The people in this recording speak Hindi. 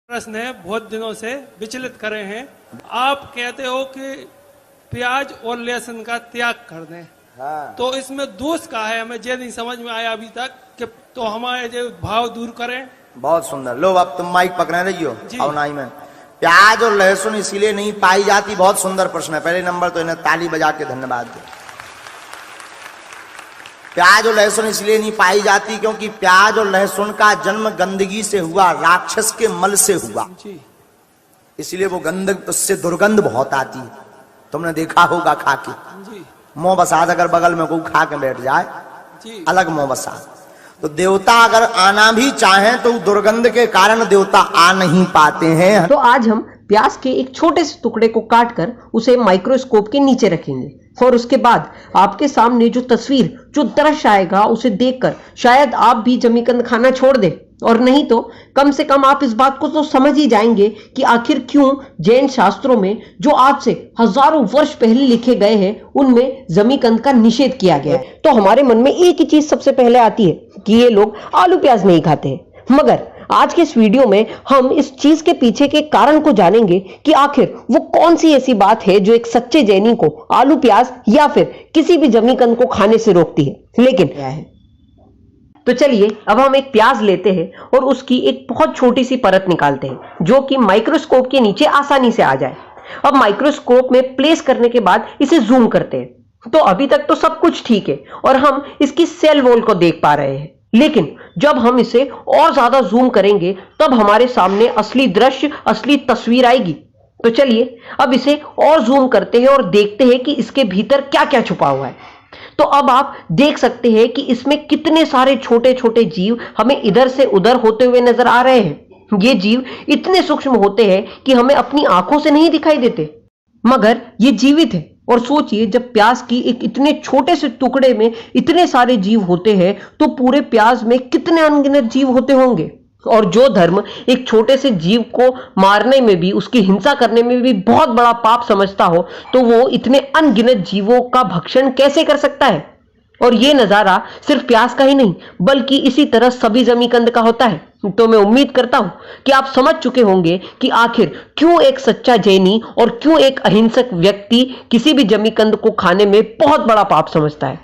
प्रश्न है, बहुत दिनों से विचलित करे हैं। आप कहते हो कि प्याज और लहसुन का त्याग कर दें। हाँ। तो इसमें दोष का है, हमें ये नहीं समझ में आया अभी तक कि तो हमारे जो भाव दूर करें। बहुत सुंदर। लो अब तुम माइक पकड़े रहियो जी। अवनाई में प्याज और लहसुन इसीलिए नहीं पाई जाती। बहुत सुंदर प्रश्न है। पहले नंबर तो इन्हें ताली बजा के धन्यवाद दे। प्याज और लहसुन इसलिए नहीं पाई जाती क्योंकि प्याज और लहसुन का जन्म गंदगी से हुआ, राक्षस के मल से हुआ। जी। इसलिए वो गंध, उससे दुर्गंध बहुत आती है। तुमने देखा होगा खा के। जी। मोह बसात अगर बगल में कोई खा के बैठ जाए, जी। अलग मोह बसात। तो देवता अगर आना भी चाहें तो दुर्गंध के कारण देवता आ नहीं पाते हैं। तो आज हम प्याज के एक छोटे से टुकड़े को काटकर उसे माइक्रोस्कोप के नीचे रखेंगे और उसके बाद आपके सामने जो तस्वीर, जो दृश्य आएगा उसे देखकर शायद आप भी जमीकंद खाना छोड़ दें, और नहीं तो कम से कम आप इस बात को तो समझ ही जाएंगे कि आखिर क्यों जैन शास्त्रों में जो आज से हजारों वर्ष पहले लिखे गए हैं उनमें जमीकंद का निषेध किया गया है। तो हमारे मन में एक ही चीज सबसे पहले आती है कि ये लोग आलू प्याज नहीं खाते हैं। मगर आज के इस वीडियो में हम इस चीज के पीछे के कारण को जानेंगे कि आखिर वो कौन सी ऐसी बात है जो एक सच्चे जैनी को आलू प्याज या फिर किसी भी जमीकंद को खाने से रोकती है। लेकिन क्या है, तो चलिए अब हम एक प्याज लेते हैं और उसकी एक बहुत छोटी सी परत निकालते हैं जो कि माइक्रोस्कोप के नीचे आसानी से आ जाए। अब माइक्रोस्कोप में प्लेस करने के बाद इसे जूम करते हैं। तो अभी तक तो सब कुछ ठीक है और हम इसकी सेल वॉल को देख पा रहे हैं, लेकिन जब हम इसे और ज्यादा जूम करेंगे तब हमारे सामने असली दृश्य, असली तस्वीर आएगी। तो चलिए अब इसे और जूम करते हैं और देखते हैं कि इसके भीतर क्या क्या छुपा हुआ है। तो अब आप देख सकते हैं कि इसमें कितने सारे छोटे छोटे जीव हमें इधर से उधर होते हुए नजर आ रहे हैं। ये जीव इतने सूक्ष्म होते हैं कि हमें अपनी आंखों से नहीं दिखाई देते, मगर ये जीवित है। और सोचिए, जब प्याज की एक इतने छोटे से टुकड़े में इतने सारे जीव होते हैं तो पूरे प्याज में कितने अनगिनत जीव होते होंगे। और जो धर्म एक छोटे से जीव को मारने में भी, उसकी हिंसा करने में भी बहुत बड़ा पाप समझता हो, तो वो इतने अनगिनत जीवों का भक्षण कैसे कर सकता है। और ये नजारा सिर्फ प्याज का ही नहीं बल्कि इसी तरह सभी जमीकंद का होता है। तो मैं उम्मीद करता हूं कि आप समझ चुके होंगे कि आखिर क्यों एक सच्चा जैनी और क्यों एक अहिंसक व्यक्ति किसी भी जमीकंद को खाने में बहुत बड़ा पाप समझता है।